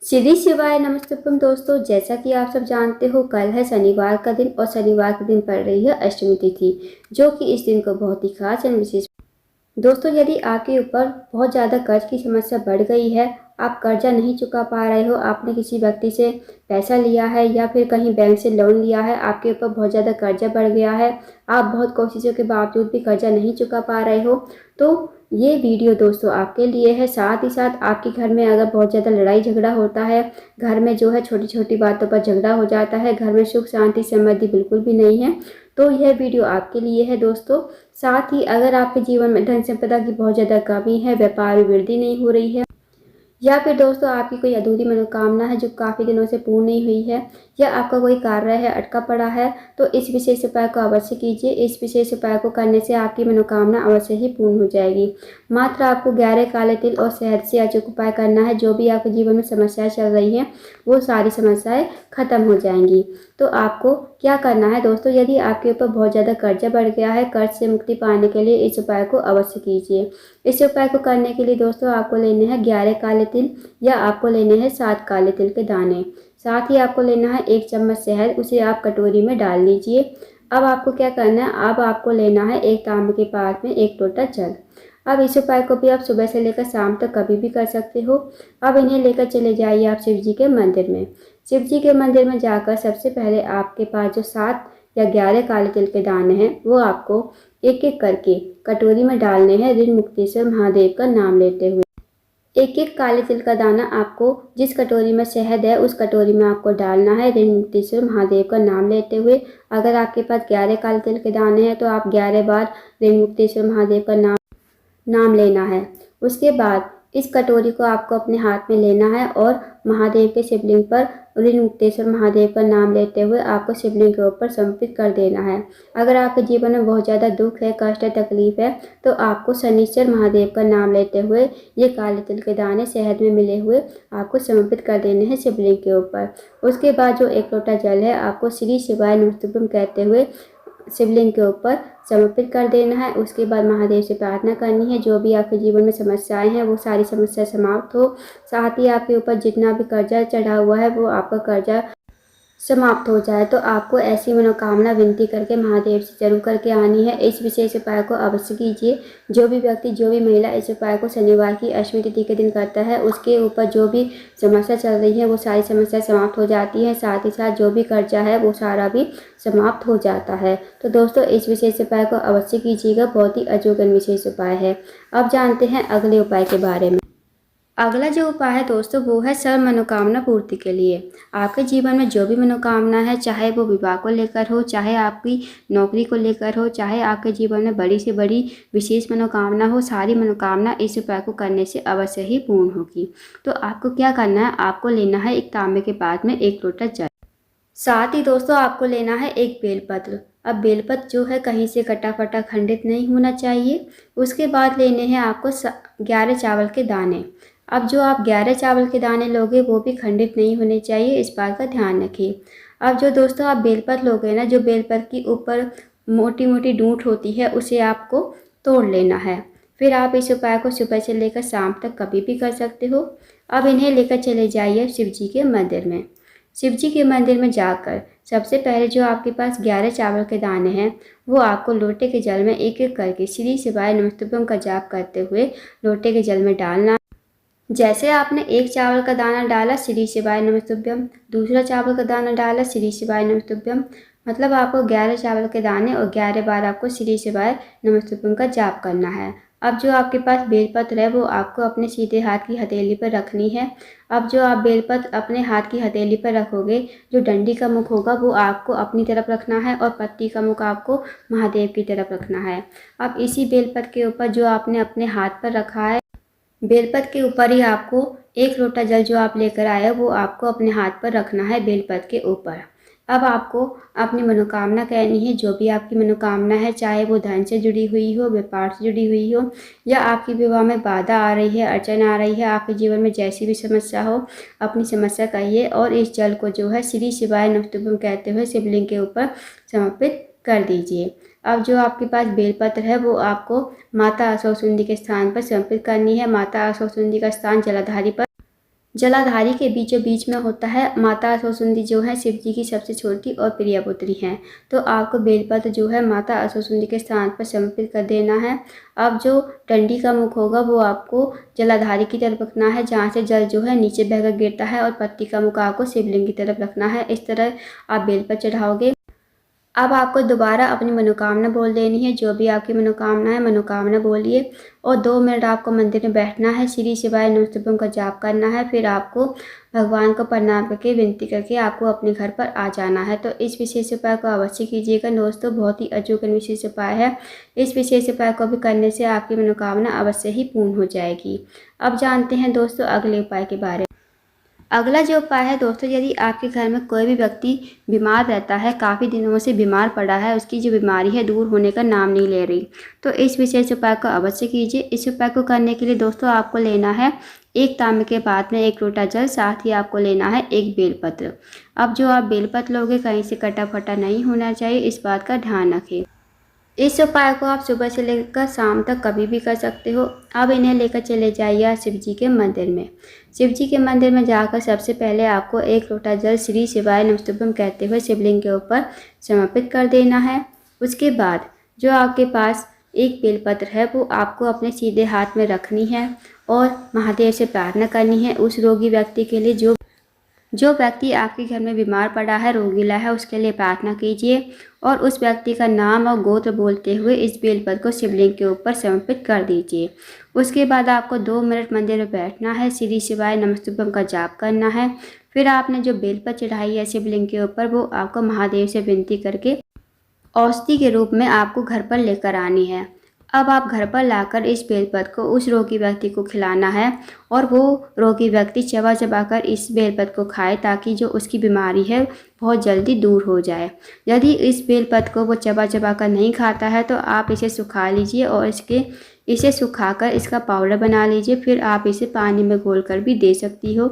श्री शिवाय नमस्तुभ्यम दोस्तों, जैसा कि आप सब जानते हो कल है शनिवार का दिन और शनिवार के दिन पड़ रही है अष्टमी तिथि, जो कि इस दिन को बहुत ही खास एंड विशेष। दोस्तों, यदि आपके ऊपर बहुत ज़्यादा कर्ज की समस्या बढ़ गई है, आप कर्जा नहीं चुका पा रहे हो, आपने किसी व्यक्ति से पैसा लिया है या फिर कहीं बैंक से लोन लिया है, आपके ऊपर बहुत ज़्यादा कर्जा बढ़ गया है, आप बहुत कोशिशों के बावजूद भी कर्जा नहीं चुका पा रहे हो, तो ये वीडियो दोस्तों आपके लिए है। साथ ही साथ आपके घर में अगर बहुत ज़्यादा लड़ाई झगड़ा होता है, घर में जो है छोटी छोटी बातों पर झगड़ा हो जाता है, घर में सुख शांति समृद्धि बिल्कुल भी नहीं है, तो यह वीडियो आपके लिए है दोस्तों। साथ ही अगर आपके जीवन में धन संपदा की बहुत ज़्यादा कमी है, व्यापार में वृद्धि नहीं हो रही है, या फिर दोस्तों आपकी कोई अधूरी मनोकामना है जो काफ़ी दिनों से पूर्ण नहीं हुई है, या आपका कोई कार्य है अटका पड़ा है, तो इस विशेष उपाय को अवश्य कीजिए। इस विशेष उपाय को करने से आपकी मनोकामना अवश्य ही पूर्ण हो जाएगी। मात्र आपको 11 काले तिल और शहद से अचूक उपाय करना है। जो भी आपके जीवन में समस्याएं चल रही हैं, वो सारी समस्याएं खत्म हो जाएंगी। तो आपको क्या करना है दोस्तों, यदि आपके ऊपर बहुत ज़्यादा कर्जा बढ़ गया है, कर्ज से मुक्ति पाने के लिए इस उपाय को अवश्य कीजिए। इस उपाय को करने के लिए दोस्तों आपको लेने हैं 11 काले तिल, या आपको लेने हैं 7 काले तिल के दाने। साथ ही आपको लेना है 1 चम्मच शहद, उसे आप कटोरी में डाल लीजिए। अब आपको क्या करना है, अब आपको लेना है एक तांबे के पात्र में 1 लोटा जल। अब इस उपाय को भी आप सुबह से लेकर शाम तक कभी भी कर सकते हो। अब इन्हें लेकर चले जाइए आप शिव जी के मंदिर में। शिव जी के मंदिर में जाकर सबसे पहले आपके पास जो 7 या 11 काले तिल के दाने हैं, वो आपको एक एक करके कटोरी में डालने हैं, ऋण मुक्तेश्वर महादेव का नाम लेते हुए। एक एक काले तिल का दाना आपको जिस कटोरी में शहद है, उस कटोरी में आपको डालना है, ऋण मुक्तेश्वर महादेव का नाम लेते हुए। अगर आपके पास 11 काले तिल के दाने हैं तो आप 11 बार ऋण मुक्तेश्वर महादेव का नाम लेना है। उसके बाद इस कटोरी को आपको अपने हाथ में लेना है और महादेव के शिवलिंग पर ऋण मुक्तेश्वर महादेव का नाम लेते हुए आपको शिवलिंग के ऊपर समर्पित कर देना है। अगर आपके जीवन में बहुत ज़्यादा दुख है, कष्ट है, तकलीफ है, तो आपको शनिश्चर महादेव का नाम लेते हुए ये काले तिल के दाने शहद में मिले हुए आपको समर्पित कर देने हैं शिवलिंग के ऊपर। उसके बाद जो 1 लोटा जल है, आपको श्री शिवाय नमस्तुभ्यम कहते हुए शिवलिंग के ऊपर समर्पित कर देना है। उसके बाद महादेव से प्रार्थना करनी है, जो भी आपके जीवन में समस्याएं हैं वो सारी समस्या समाप्त हो। साथ ही आपके ऊपर जितना भी कर्जा चढ़ा हुआ है वो आपका कर्जा समाप्त हो जाए। तो आपको ऐसी मनोकामना विनती करके महादेव से जरूर करके आनी है। इस विशेष उपाय को अवश्य कीजिए। जो भी व्यक्ति, जो भी महिला इस उपाय को शनिवार की अष्टमी तिथि के दिन करता है, उसके ऊपर जो भी समस्या चल रही है वो सारी समस्या समाप्त हो जाती है। साथ ही साथ जो भी कर्जा है वो सारा भी समाप्त हो जाता है। तो दोस्तों, इस विशेष उपाय को अवश्य कीजिएगा, बहुत ही अचूक विशेष उपाय है। अब जानते हैं अगले उपाय के बारे में। अगला जो उपाय है दोस्तों, वो है सर्व मनोकामना पूर्ति के लिए। आपके जीवन में जो भी मनोकामना है, चाहे वो विवाह को लेकर हो, चाहे आपकी नौकरी को लेकर हो, चाहे आपके जीवन में बड़ी से बड़ी विशेष मनोकामना हो, सारी मनोकामना इस उपाय को करने से अवश्य ही पूर्ण होगी। तो आपको क्या करना है, आपको लेना है एक तांबे के पात्र में 1 लोटा जल। साथ ही दोस्तों आपको लेना है एक बेलपत्र। अब बेलपत्र जो है कहीं से कटा फटा खंडित नहीं होना चाहिए। उसके बाद लेने हैं आपको 11 चावल के दाने। अब जो आप 11 चावल के दाने लोगे वो भी खंडित नहीं होने चाहिए, इस बात का ध्यान रखिए। अब जो दोस्तों आप बेलपत्र लोगे ना, जो बेलपत्र की ऊपर मोटी मोटी डूंठ होती है, उसे आपको तोड़ लेना है। फिर आप इस उपाय को सुबह से लेकर शाम तक कभी भी कर सकते हो। अब इन्हें लेकर चले जाइए शिव जी के मंदिर में। शिव जी के मंदिर में जाकर सबसे पहले जो आपके पास 11 चावल के दाने हैं, वो आपको लोटे के जल में एक एक करके श्री शिवाय नमस्तुभ्यम का जाप करते हुए लोटे के जल में डालना। जैसे आपने 1 चावल का दाना डाला श्री शिवाय नमस्तुभ्यम, दूसरा चावल का दाना डाला श्री शिवाय नमस्तुभ्यम, मतलब आपको 11 चावल के दाने और 11 बार आपको श्री शिवाय नमस्तुभ्यम का जाप करना है। अब जो आपके पास बेलपत्र है वो आपको अपने सीधे हाथ की हथेली पर रखनी है। अब जो आप बेलपत्र अपने हाथ की हथेली पर रखोगे, जो डंडी का मुख होगा वो आपको अपनी तरफ रखना है और पत्ती का मुख आपको महादेव की तरफ रखना है। अब इसी बेलपत्र के ऊपर जो आपने अपने हाथ पर रखा है, बेलपत्र के ऊपर ही आपको 1 लोटा जल जो आप लेकर आए हो वो आपको अपने हाथ पर रखना है बेलपत्र के ऊपर। अब आपको अपनी मनोकामना कहनी है, जो भी आपकी मनोकामना है, चाहे वो धन से जुड़ी हुई हो, व्यापार से जुड़ी हुई हो, या आपकी विवाह में बाधा आ रही है, अड़चन आ रही है, आपके जीवन में जैसी भी समस्या हो, अपनी समस्या कहिए और इस जल को जो है श्री शिवाय नमस्तुभ्यम कहते हुए शिवलिंग के ऊपर समर्पित कर दीजिए। अब जो आपके पास बेलपत्र है वो आपको माता असौसुंदी के स्थान पर समर्पित करनी है। माता असौसुंदी का स्थान जलाधारी पर जलाधारी के बीचों बीच में होता है। माता असुरसुंदी जो है शिव जी की सबसे छोटी और प्रिय पुत्री हैं। तो आपको बेलपत्र जो है माता असुरसुंदी के स्थान पर समर्पित कर देना है। अब जो डंडी का मुख होगा वो आपको जलाधारी की तरफ रखना है, जहाँ से जल जो है नीचे बहकर गिरता है, और पत्ती का मुख आपको शिवलिंग की तरफ रखना है। इस तरह आप बेलपत्र चढ़ाओगे। अब आपको दोबारा अपनी मनोकामना बोल देनी है। जो भी आपकी मनोकामना है, मनोकामना बोलिए, और 2 मिनट आपको मंदिर में बैठना है। श्री शिवाय नमस्तुभ्यम का जाप करना है। फिर आपको भगवान को प्रणाम करके विनती करके आपको अपने घर पर आ जाना है। तो इस विशेष उपाय को अवश्य कीजिएगा दोस्तों, बहुत ही अचूक विशेष उपाय है। इस विशेष उपाय को भी करने से आपकी मनोकामना अवश्य ही पूर्ण हो जाएगी। अब जानते हैं दोस्तों अगले उपाय के बारे में। अगला जो उपाय है दोस्तों, यदि आपके घर में कोई भी व्यक्ति बीमार रहता है, काफ़ी दिनों से बीमार पड़ा है, उसकी जो बीमारी है दूर होने का नाम नहीं ले रही, तो इस विशेष उपाय को अवश्य कीजिए। इस उपाय को करने के लिए दोस्तों आपको लेना है 1 तांबे के पात्र में 1 लोटा जल, साथ ही आपको लेना है 1 बेलपत्र। अब जो आप बेलपत्र लोगे कहीं से कटा फटा नहीं होना चाहिए, इस बात का ध्यान रखें। इस उपाय को आप सुबह से लेकर शाम तक कभी भी कर सकते हो। अब इन्हें लेकर चले जाइए शिव जी के मंदिर में। शिव जी के मंदिर में जाकर सबसे पहले आपको 1 लोटा जल श्री शिवाय नमस्तुभ्यम कहते हुए शिवलिंग के ऊपर समर्पित कर देना है। उसके बाद जो आपके पास 1 बेलपत्र है वो आपको अपने सीधे हाथ में रखनी है और महादेव से प्रार्थना करनी है उस रोगी व्यक्ति के लिए जो व्यक्ति आपके घर में बीमार पड़ा है, रोगीला है, उसके लिए प्रार्थना कीजिए और उस व्यक्ति का नाम और गोत्र बोलते हुए इस बेलपत्र को शिवलिंग के ऊपर समर्पित कर दीजिए। उसके बाद आपको 2 मिनट मंदिर में बैठना है, श्री शिवाय नमस्तुभ्यम का जाप करना है। फिर आपने जो बेलपत्र चढ़ाई है शिवलिंग के ऊपर, वो आपको महादेव से विनती करके औषधि के रूप में आपको घर पर लेकर आनी है। अब आप घर पर लाकर इस बेलपत्र को उस रोगी व्यक्ति को खिलाना है और वो रोगी व्यक्ति चबा चबा कर इस बेलपत्र को खाए, ताकि जो उसकी बीमारी है बहुत जल्दी दूर हो जाए। यदि इस बेलपत्र को वो चबा चबा कर नहीं खाता है तो आप इसे सुखा लीजिए और इसे सुखाकर इसका पाउडर बना लीजिए। फिर आप इसे पानी में घोलकर भी दे सकती हो।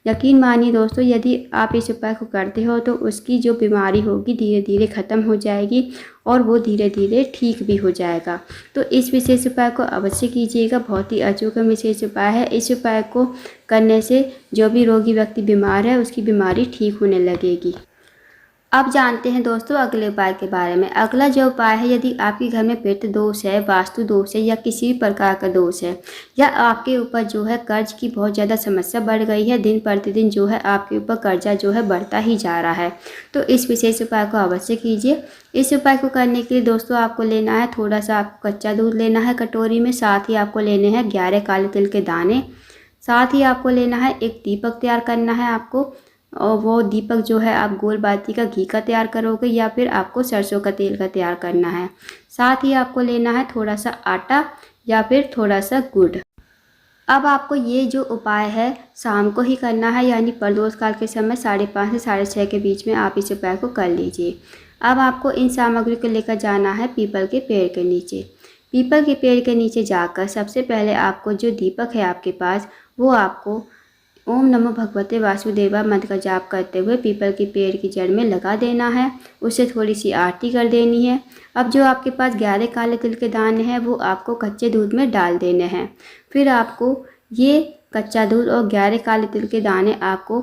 यकीन मानिए दोस्तों, यदि आप इस उपाय को करते हो तो उसकी जो बीमारी होगी धीरे धीरे ख़त्म हो जाएगी और वो धीरे धीरे ठीक भी हो जाएगा। तो इस विशेष उपाय को अवश्य कीजिएगा, बहुत ही अचूक विशेष उपाय है। इस उपाय को करने से जो भी रोगी व्यक्ति बीमार है उसकी बीमारी ठीक होने लगेगी। अब जानते हैं दोस्तों अगले उपाय के बारे में। अगला जो उपाय है, यदि आपके घर में पितृ दोष है, वास्तु दोष है या किसी भी प्रकार का दोष है, या आपके ऊपर जो है कर्ज की बहुत ज़्यादा समस्या बढ़ गई है, दिन प्रतिदिन जो है आपके ऊपर कर्जा जो है बढ़ता ही जा रहा है, तो इस विशेष उपाय को अवश्य कीजिए। इस उपाय को करने के लिए दोस्तों आपको लेना है थोड़ा सा आपको कच्चा दूध लेना है कटोरी में, साथ ही आपको लेने हैं 11 काले तिल के दाने, साथ ही आपको लेना है एक दीपक तैयार करना है आपको, और वो दीपक जो है आप गोल बाती का घी का तैयार करोगे या फिर आपको सरसों का तेल का तैयार करना है। साथ ही आपको लेना है थोड़ा सा आटा या फिर थोड़ा सा गुड़। अब आपको ये जो उपाय है शाम को ही करना है, यानी प्रदोष काल के समय 5:30 से 6:30 के बीच में आप इस उपाय को कर लीजिए। अब आपको इन सामग्री को लेकर जाना है पीपल के पेड़ के नीचे। पीपल के पेड़ के नीचे जाकर सबसे पहले आपको जो दीपक है आपके पास, वो आपको ओम नमो भगवते वासुदेवा मंत्र का जाप करते हुए पीपल के पेड़ की जड़ में लगा देना है। उससे थोड़ी सी आरती कर देनी है। अब जो आपके पास 11 काले तिल के दाने हैं वो आपको कच्चे दूध में डाल देने हैं। फिर आपको ये कच्चा दूध और 11 काले तिल के दाने आपको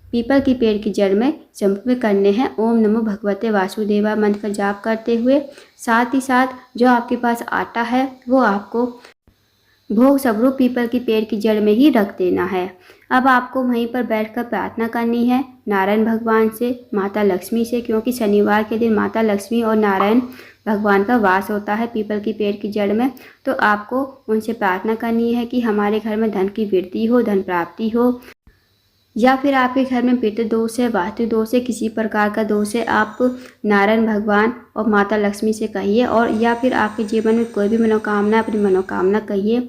पीपल की पेड़ की जड़ में समर्पित करने हैं ओम नमो भगवते वासुदेवा मंत्र का जाप करते हुए। साथ ही साथ जो आपके पास आटा है वो आपको भोग स्वरूप पीपल की पेड़ की जड़ में ही रख देना है। अब आपको वहीं पर बैठकर प्रार्थना करनी है नारायण भगवान से, माता लक्ष्मी से, क्योंकि शनिवार के दिन माता लक्ष्मी और नारायण भगवान का वास होता है पीपल की पेड़ की जड़ में। तो आपको उनसे प्रार्थना करनी है कि हमारे घर में धन की वृद्धि हो, धन प्राप्ति हो, या फिर आपके घर में पितृ दोष है, वास्तु दोष है, किसी प्रकार का दोष है, आप नारायण भगवान और माता लक्ष्मी से कहिए, और या फिर आपके जीवन में कोई भी मनोकामना, अपनी मनोकामना कहिए।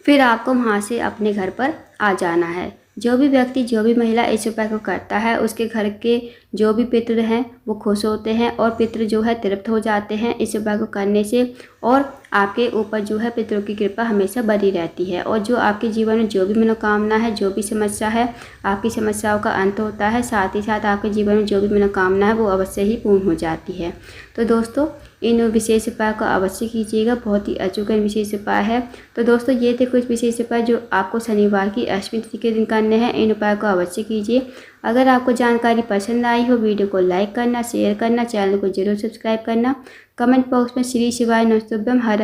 फिर आपको वहाँ से अपने घर पर आ जाना है। जो भी व्यक्ति, जो भी महिला इस उपाय को करता है उसके घर के जो भी पितृ हैं वो खुश होते हैं और पितृ जो है तृप्त हो जाते हैं इस उपाय को करने से, और आपके ऊपर जो है पितरों की कृपा हमेशा बनी रहती है, और जो आपके जीवन में जो भी मनोकामना है, जो भी समस्या है, आपकी समस्याओं का अंत होता है। साथ ही साथ आपके जीवन में जो भी मनोकामना है वो अवश्य ही पूर्ण हो जाती है। तो दोस्तों इन विशेष उपाय को अवश्य कीजिएगा। बहुत ही अचूक विशेष उपाय है। तो दोस्तों ये थे कुछ विशेष उपाय जो आपको शनिवार की अष्टमी तिथि के दिन करने हैं। इन उपाय को अवश्य कीजिए। अगर आपको जानकारी पसंद आई हो, वीडियो को लाइक करना, शेयर करना, चैनल को जरूर सब्सक्राइब करना। कमेंट बॉक्स में श्री शिवाय नमस्तुभ्यम हर